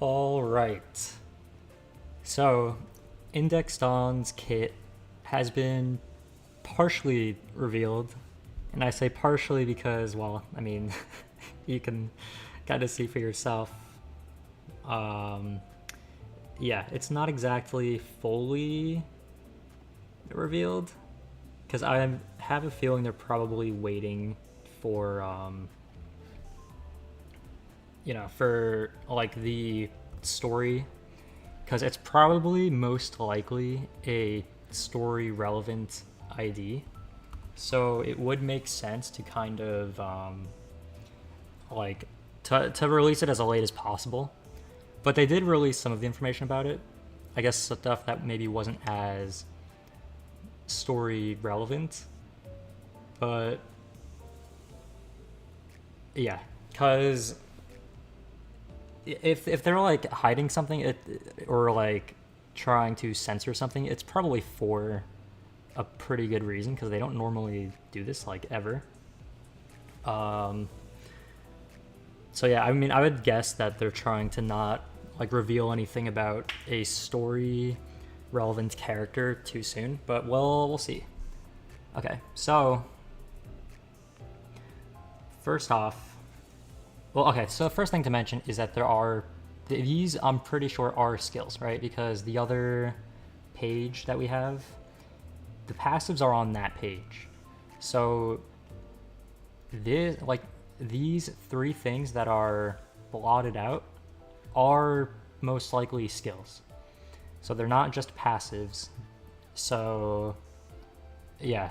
All right. So, Index Don's kit has been partially revealed. And I say partially because, well, I mean, you can kind of see for yourself. Yeah, it's not exactly fully revealed because I have a feeling they're probably waiting for, for like the story, because it's probably most likely a story relevant ID. So it would make sense to kind of like to release it as late as possible. But they did release some of the information about it. I guess stuff that maybe wasn't as story relevant. But yeah, because if they're like hiding something or like trying to censor something, it's probably for a pretty good reason, because they don't normally do this like ever. So yeah, I mean, I would guess that they're trying to not like reveal anything about a story relevant character too soon, but we'll see. Okay, so first off, so the first thing to mention is that there are these, I'm pretty sure, are skills, right? Because the other page that we have, the passives are on that page. So these three things that are blotted out are most likely skills. So they're not just passives. So yeah.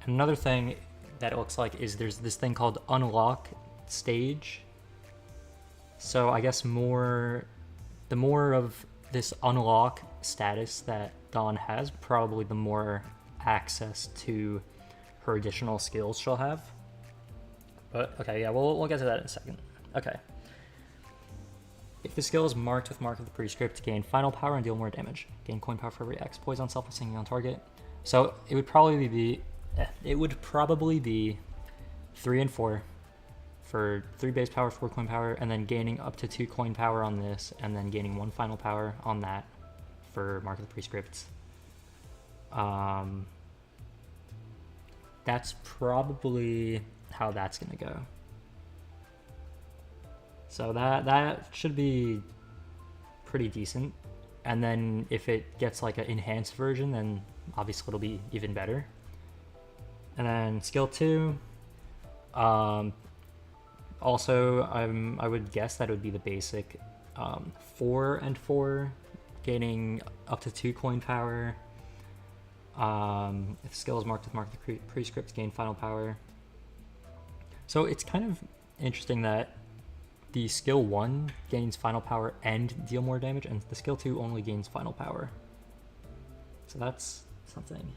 Another thing that it looks like is there's this thing called unlock stage. So I guess the more of this unlock status that Dawn has, probably the more access to her additional skills she'll have. But okay, yeah, we'll get to that in a second. Okay. If the skill is marked with Mark of the Prescript, gain final power and deal more damage. Gain coin power for every X. Poise on self while singing on target. So it would probably be 3 and 4 for 3 base power, 4 coin power, and then gaining up to 2 coin power on this, and then gaining 1 final power on that for Mark of the Prescript. That's probably how that's gonna go. So that should be pretty decent. And then if it gets like an enhanced version, then obviously it'll be even better. And then skill 2, also I would guess that it would be the basic 4 and 4, gaining up to 2 coin power. If the skill is marked with Mark of the Prescript, gain final power. So it's kind of interesting that the skill 1 gains final power and deal more damage, and the skill 2 only gains final power. So that's something.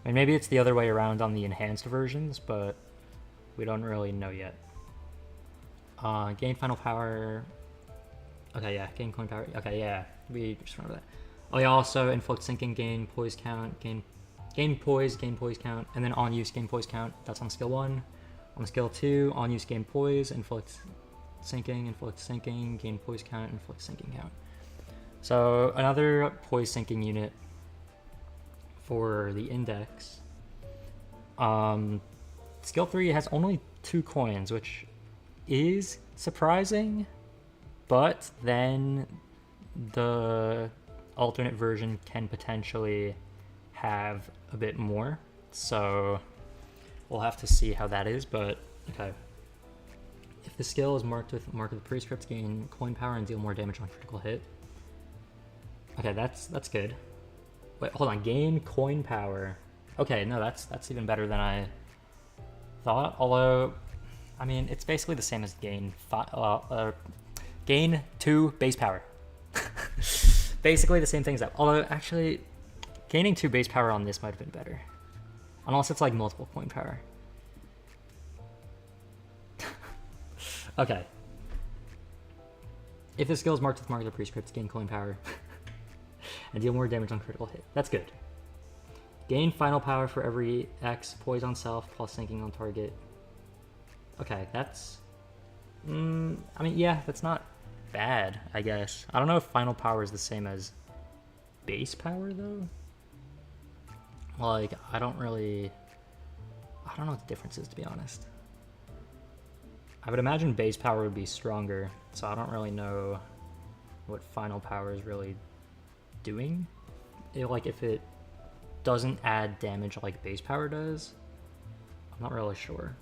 I mean, maybe it's the other way around on the enhanced versions, but we don't really know yet. Gain final power. Okay, yeah, gain coin power. Okay, yeah, we just remember that. Oh yeah, also inflict sinking, gain poise count, gain poise count, and then on use gain poise count. That's on skill 1. On skill 2, on use gain poise, inflict sinking, gain poise count, inflict sinking count. So another poise sinking unit for the index. Skill 3 has only 2 coins, which is surprising, but then the alternate version can potentially have a bit more. So we'll have to see how that is, but okay. If the skill is marked with Mark of the Prescript, gain coin power and deal more damage on critical hit. Okay, that's good. Wait, hold on, gain coin power. Okay, no, that's even better than I thought. Although, I mean, it's basically the same as gain 2 base power. Basically the same thing as that. Although, actually, gaining 2 base power on this might have been better. Unless it's like multiple coin power. Okay. If the skill is marked with Mark of the Prescript, gain coin power and deal more damage on critical hit. That's good. Gain final power for every X, poise on self, plus sinking on target. Okay, that's... I mean, yeah, that's not bad, I guess. I don't know if final power is the same as base power though. Like, I don't know what the difference is, to be honest. I would imagine base power would be stronger, so I don't really know what final power is really doing. Like, if it doesn't add damage like base power does, I'm not really sure.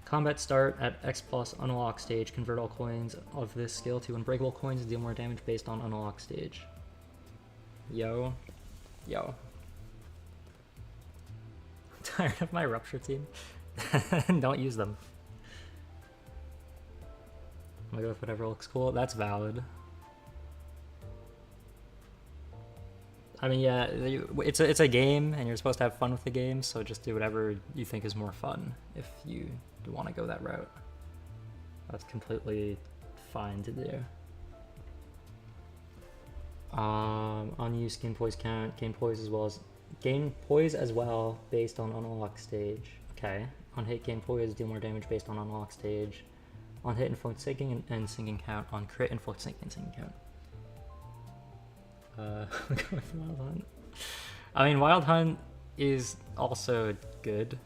Combat start at X plus unlock stage. Convert all coins of this skill to unbreakable coins and deal more damage based on unlock stage. Yo. I'm tired of my rupture team. Don't use them. I'm gonna go with whatever looks cool. That's valid. I mean, yeah, it's a game, and you're supposed to have fun with the game, so just do whatever you think is more fun if you want to go that route. That's completely fine to do. Unused gain poise count, gain poise as well based on unlock stage. Okay. On hit, gain poise, deal more damage based on unlock stage. On hit, inflict sinking and sinking count. On crit, inflict sinking and sinking count. Go with Wild Hunt. I mean, Wild Hunt is also good,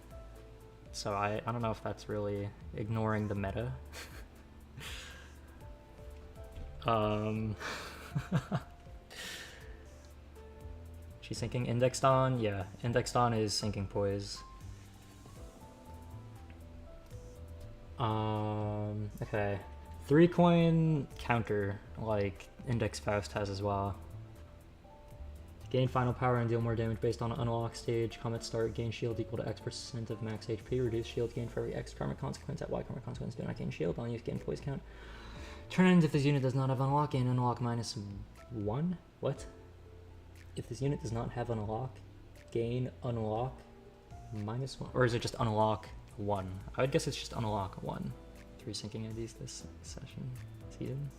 so I don't know if that's really ignoring the meta. She's sinking Index Don? Yeah, Index Don is sinking poise. Okay. 3-coin counter, like Index Faust has as well. Gain final power and deal more damage based on unlock stage. Combat start, gain shield equal to X% of max HP. Reduce shield gain for every X karmic consequence. At Y karmic consequence, do not gain shield. Only use gain poise count. Turn ends if this unit does not have unlock, gain unlock -1. What? If this unit does not have unlock, gain unlock -1. Or is it just unlock 1? I would guess it's just unlock 1. 3 sinking IDs this session. Season.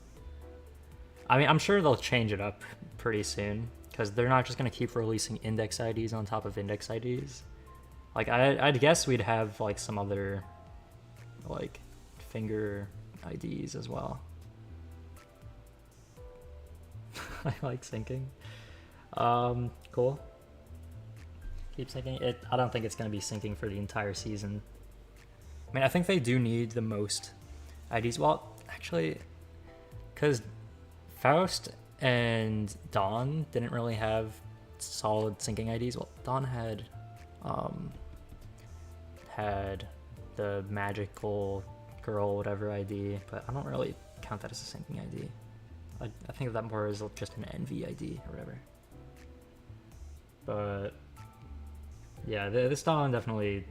I mean, I'm sure they'll change it up pretty soon, because they're not just going to keep releasing index IDs on top of index IDs. Like, I'd guess we'd have, like, some other, like, finger IDs as well. I like syncing. Cool. Keep syncing. I don't think it's going to be syncing for the entire season. I mean, I think they do need the most IDs. Well, actually, because Faust and Dawn didn't really have solid syncing IDs. Well, Dawn had the magical girl whatever ID, but I don't really count that as a syncing ID. I think of that more as just an NV ID or whatever. But yeah, this Dawn definitely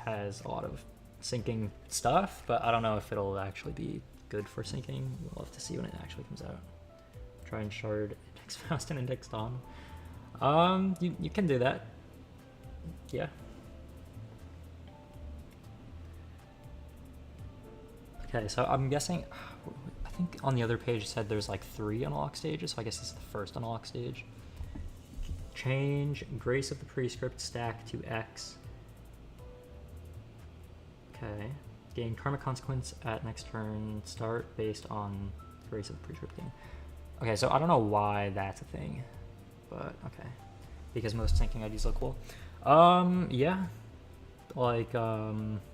has a lot of syncing stuff, but I don't know if it'll actually be good for syncing. We'll have to see when it actually comes out. Try and shard Index Faust and Index Don. You can do that. Yeah. Okay, so I'm guessing, I think on the other page it said there's like 3 unlock stages, so I guess this is the first unlock stage. Change Grace of the Prescript stack to X. Okay. Gain karmic consequence at next turn start based on Grace of the Prescript gain. Okay, so I don't know why that's a thing, but okay. Because most syncing IDs look cool. Yeah. Like, I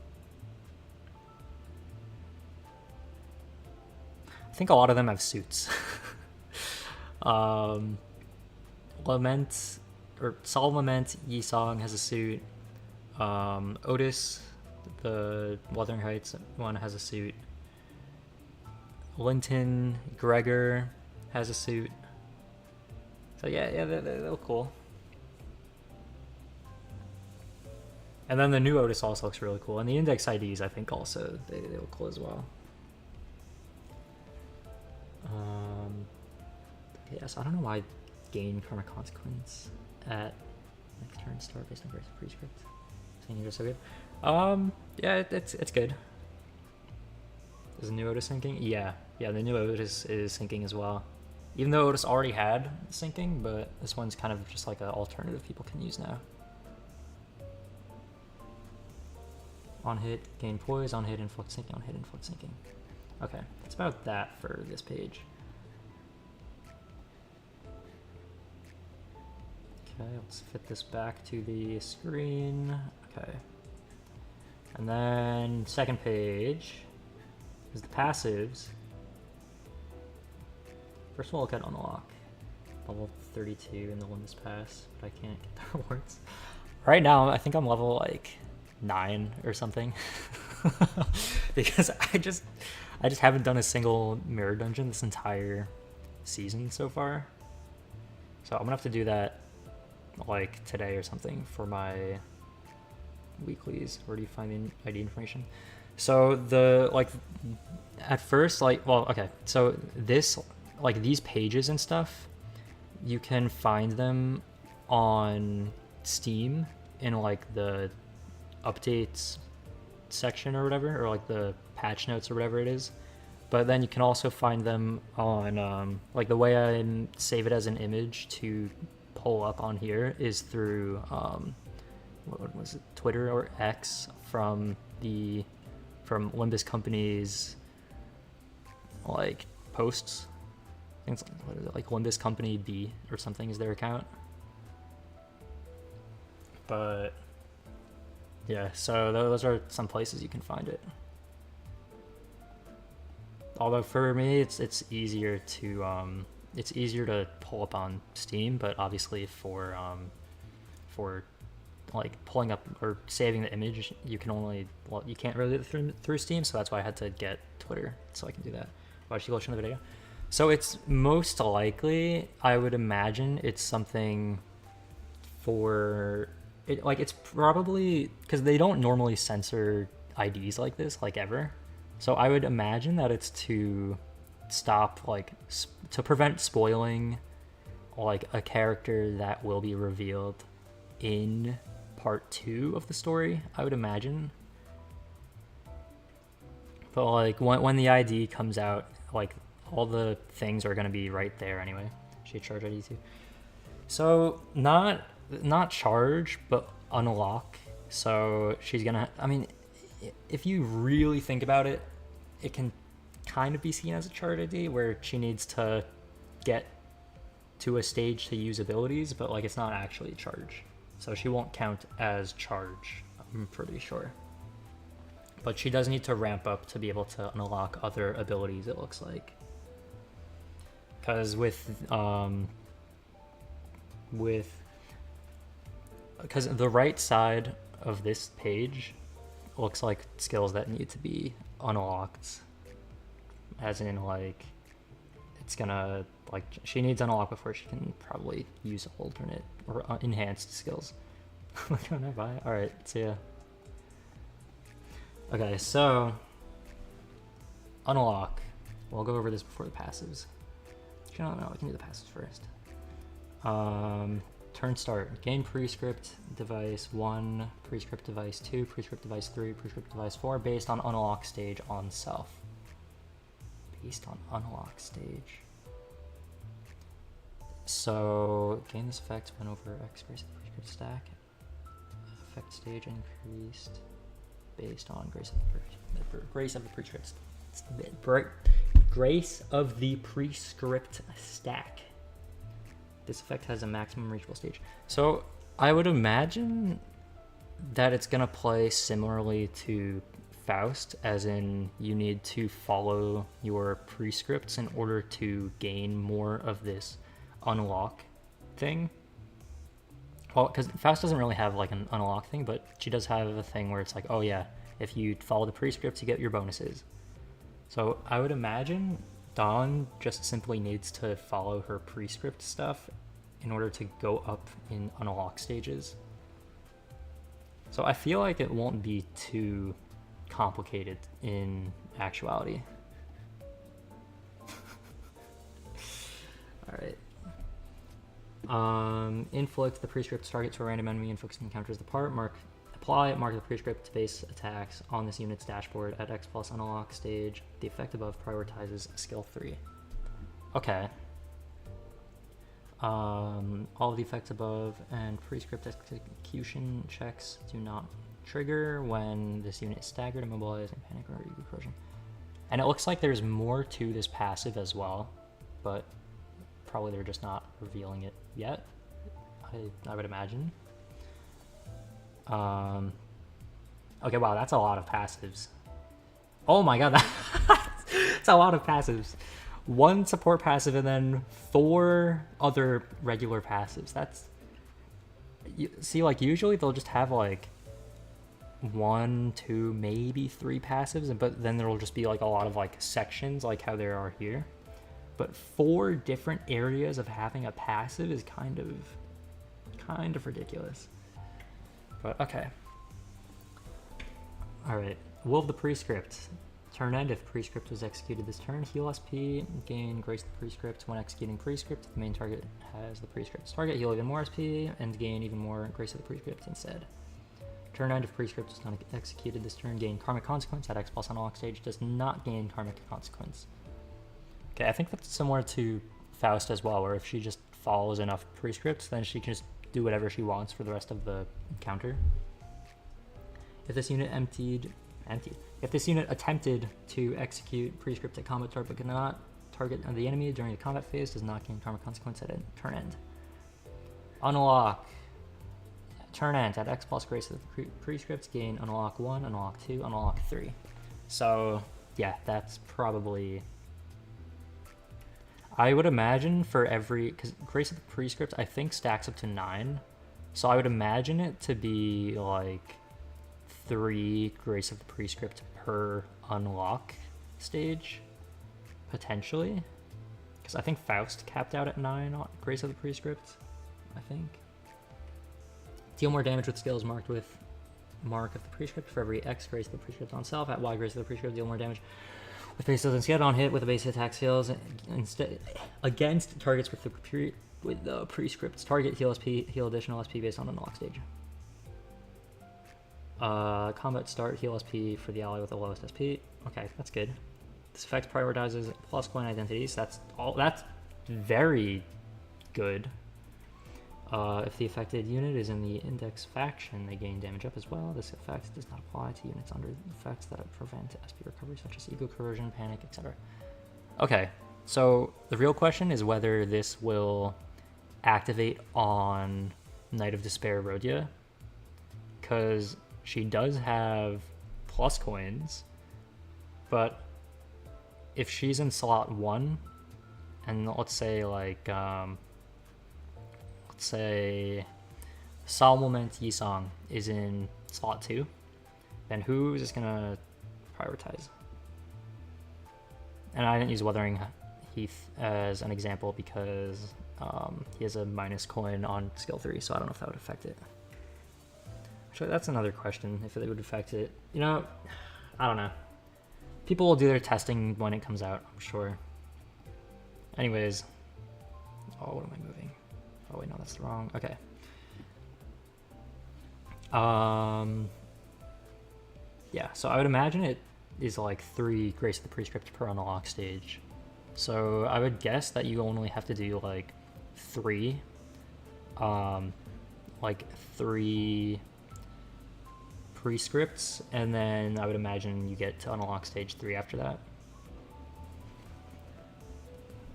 think a lot of them have suits. Lament, or Sol Lament, Yisong has a suit. Otis, the Wuthering Heights one, has a suit. Linton, Gregor has a suit. So yeah, they look cool. And then the new Otis also looks really cool. And the index IDs, I think, also, they look cool as well. Okay, so I don't know why gain karma consequence at next turn start based on Grace of Prescript. Saying you're so good. Yeah, it's good. Is the new Otis syncing? Yeah, the new Otis is syncing as well. Even though Otis already had syncing, but this one's kind of just like an alternative people can use now. On hit, gain poise. On hit, inflict syncing. On hit, inflict syncing. Okay, that's about that for this page. Okay, let's fit this back to the screen. Okay. And then second page is the passives. First of all, look at unlock. Level 32 in the Limbus pass, but I can't get the rewards. Right now, I think I'm level like 9 or something. Because I just haven't done a single mirror dungeon this entire season so far. So I'm gonna have to do that like today or something for my weeklies. Where do you find the ID information? So the like at first like well okay so this like these pages and stuff, you can find them on Steam in like the updates section or whatever, or like the patch notes or whatever it is. But then you can also find them on like the way I save it as an image to pull up on here is through what was it, Twitter or X from Limbus Company's like posts. I think it's what is it, like Limbus Company B or something is their account. But yeah, so those are some places you can find it. Although for me, it's easier to pull up on Steam, but obviously for like pulling up or saving the image, you can't really do it through Steam, so that's why I had to get Twitter so I can do that. Why should you go watch the video? So it's most likely, I would imagine, it's something for it. Like it's probably because they don't normally censor IDs like this, like ever. So I would imagine that it's to stop, like, to prevent spoiling, like, a character that will be revealed in part 2 of the story, I would imagine. But, like, when the ID comes out, like, all the things are going to be right there anyway. She charge ID too. So, not charge, but unlock. So, she's going to, I mean, if you really think about it, it can kind of be seen as a charge ID where she needs to get to a stage to use abilities, but like it's not actually a charge. So she won't count as charge, I'm pretty sure. But she does need to ramp up to be able to unlock other abilities, it looks like. Because because the right side of this page looks like skills that need to be unlocked, as in like it's gonna like she needs unlock before she can probably use alternate or enhanced skills. All right, see ya. Okay, so unlock. We'll go over this before the passives. No, we can do the passives first. Turn start. Gain prescript device 1, prescript device 2, prescript device 3, prescript device 4 based on unlock stage on self. Based on unlock stage. So gain this effect when over X grace of the prescript stack. Effect stage increased based on grace of the prescript. Grace of the prescript stack. This effect has a maximum reachable stage. So I would imagine that it's gonna play similarly to Faust, as in you need to follow your prescripts in order to gain more of this unlock thing. Well, because Faust doesn't really have like an unlock thing, but she does have a thing where it's like, oh yeah, if you follow the prescripts, you get your bonuses. So I would imagine Dawn just simply needs to follow her prescript stuff in order to go up in unlock stages. So I feel like it won't be too complicated in actuality. Alright. Inflict the prescript target to a random enemy and focus encounters the part. Apply the prescript base attacks on this unit's dashboard at X plus unlock stage. The effect above prioritizes skill 3. Okay. All of the effects above and prescript execution checks do not trigger when this unit is staggered, immobilized, and panic or corrosion. And it looks like there's more to this passive as well, but probably they're just not revealing it yet, I would imagine. Okay, wow, that's a lot of passives. Oh my god, that's a lot of passives. 1 support passive and then 4 other regular passives. That's... See, like, usually they'll just have, like, 1, 2, maybe 3 passives, but then there'll just be, like, a lot of, like, sections, like how there are here. But 4 different areas of having a passive is kind of ridiculous. But, okay. Alright, Will of the Prescript. Turn end, if Prescript was executed this turn, heal SP, gain Grace of the Prescript. When executing Prescript, the main target has the Prescript's target, heal even more SP, and gain even more Grace of the Prescript instead. Turn end, if Prescript was not executed this turn, gain Karmic Consequence. At X plus unlock stage, does not gain Karmic Consequence. Okay, I think that's similar to Faust as well, where if she just follows enough Prescripts, then she can just do whatever she wants for the rest of the encounter. If this unit If this unit attempted to execute Prescript at combat target but cannot target the enemy during the combat phase, does not gain Karmic Consequence at turn end. Unlock. Turn end. At X plus Grace of the Prescripts, gain Unlock 1, Unlock 2, Unlock 3. So, yeah, that's probably... I would imagine for every... Because Grace of the Prescript, I think, stacks up to 9. So I would imagine it to be, like... 3 Grace of the Prescript per unlock stage, potentially, because I think Faust capped out at 9 on Grace of the Prescript. I think deal more damage with skills marked with mark of the Prescript for every X Grace of the Prescript on self. At Y Grace of the Prescript, deal more damage with base skills instead on hit with the base attack skills instead against targets with the Prescript's target. Heal SP, heal additional SP based on unlock stage. Combat start, heal SP for the ally with the lowest SP. Okay, that's good. This effect prioritizes plus coin identities. That's very good. If the affected unit is in the index faction, they gain damage up as well. This effect does not apply to units under effects that prevent SP recovery, such as ego corrosion, panic, etc. Okay, so the real question is whether this will activate on Knight of Despair Rhodia, because she does have plus coins, but if she's in slot 1, and let's say like, let's say Solmoment Yisong is in slot 2, then who is gonna prioritize? And I didn't use Wuthering Heath as an example because he has a minus coin on skill 3, so I don't know if that would affect it. Actually, that's another question, if it would affect it. You know, I don't know. People will do their testing when it comes out, I'm sure. Anyways. Oh, what am I moving? Oh wait, no, that's wrong. Okay. Yeah, so I would imagine it is like 3 Grace of the Prescript per unlock stage. So I would guess that you only have to do like 3 Prescripts, and then I would imagine you get to unlock stage 3 after that.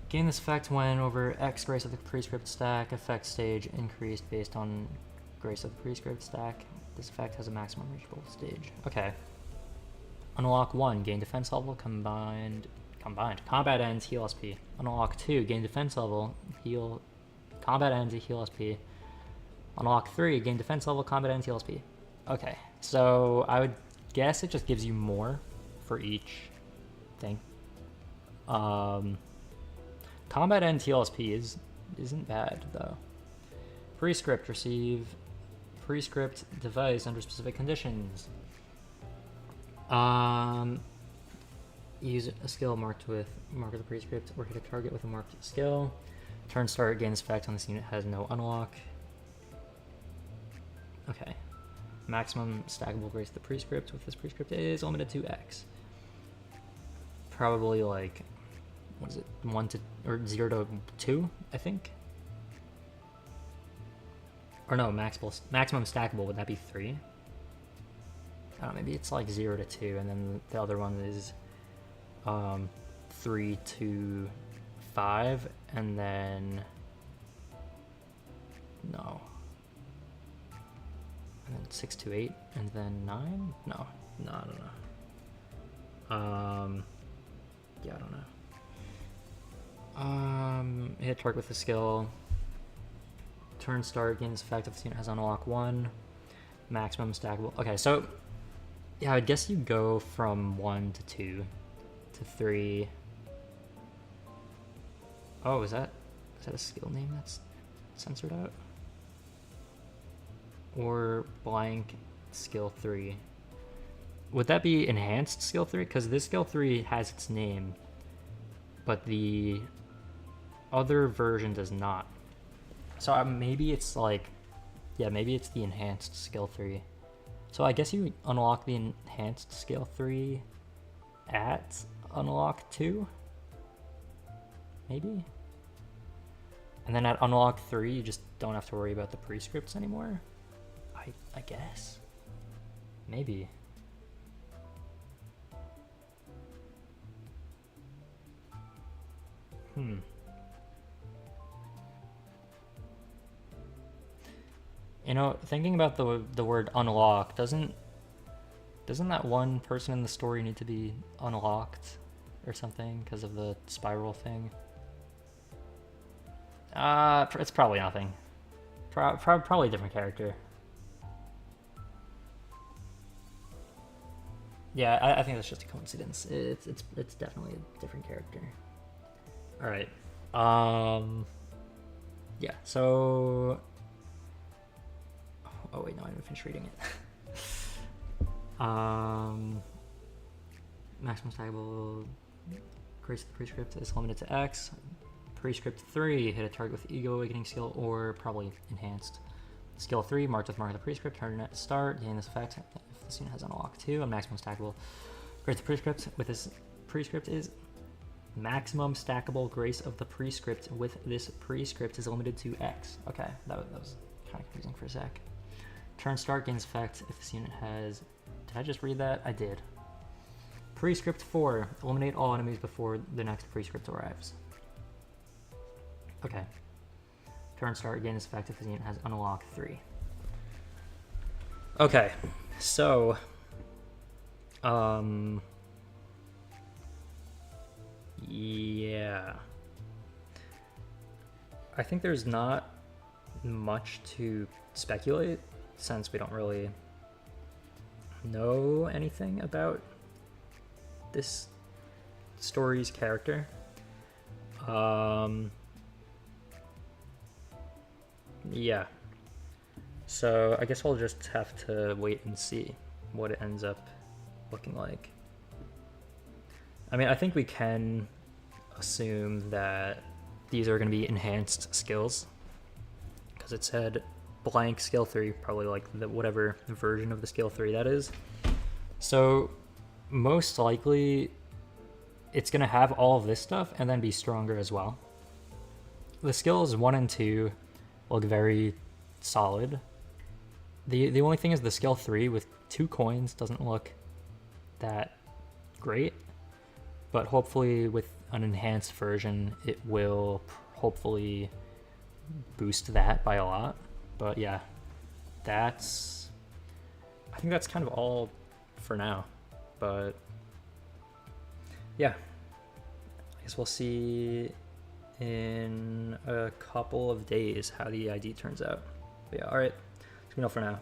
Gain this effect when over X Grace of the Prescript stack, effect stage increased based on Grace of the Prescript stack. This effect has a maximum reachable stage. Okay. Unlock 1, gain defense level, combined. Combat ends, heal SP. Unlock 2, gain defense level, heal. Combat ends, heal SP. Unlock 3, gain defense level, combat ends, heal SP. Okay, so I would guess it just gives you more for each thing. Combat end heal SP isn't bad though. Prescript, receive prescript device under specific conditions. Use a skill marked with mark of the prescript or hit a target with a marked skill. Turn start, gain this effect on this unit has no unlock. Okay. Maximum stackable Grace of the Prescript with this prescript is limited to X. Probably like, what is it, 1 to, or 0 to 2, I think? Or no, maximum stackable, would that be 3? I don't know, maybe it's like 0 to 2, and then the other one is 3 to 5, and then no, and then 6 to 8, and then 9. No, I don't know. Yeah, I don't know. Hit target with the skill. Turn start gains effect if the unit has unlock 1. Maximum stackable. Okay, so yeah, I guess you go from 1 to 2 to 3. Oh, is that a skill name that's censored out? Or blank skill 3. Would that be enhanced skill 3? Because this skill 3 has its name, but the other version does not. So maybe it's like, yeah, maybe it's the enhanced skill 3. So I guess you unlock the enhanced skill 3 at unlock 2? Maybe? And then at unlock 3, you just don't have to worry about the prescripts anymore? I guess. Maybe. You know, thinking about the word unlock, doesn't that one person in the story need to be unlocked or something because of the spiral thing? It's probably nothing. Probably a different character. Yeah, I think that's just a coincidence. It's definitely a different character. All right. Yeah. So. Oh wait, no, I didn't finish reading it. Maximum stackable grace of the prescript is limited to X. Prescript 3, hit a target with Ego Awakening skill or probably enhanced. Skill 3, marked with mark of the prescript, turn at start, gain this effect if this unit has unlock 2. A maximum stackable grace of the prescript with this prescript is maximum stackable grace of the prescript with this prescript is limited to X. Okay, that was kind of confusing for a sec. Turn start gains effect if this unit has... Did I just read that? I did. Prescript 4. Eliminate all enemies before the next prescript arrives. Okay. Turn start gains effect if this unit has unlock 3. Okay, so... Yeah. I think there's not much to speculate, since we don't really know anything about this story's character. Yeah. So I guess we'll just have to wait and see what it ends up looking like. I mean, I think we can assume that these are going to be enhanced skills, because it said blank skill 3, probably like whatever version of the skill 3 that is. So most likely it's going to have all of this stuff and then be stronger as well. The skills 1 and 2 look very solid. The only thing is the skill 3 with 2 coins doesn't look that great, but hopefully with an enhanced version it will hopefully boost that by a lot. But yeah, I think that's kind of all for now. But yeah, I guess we'll see in a couple of days how the ID turns out. But yeah, all right, that's enough for now.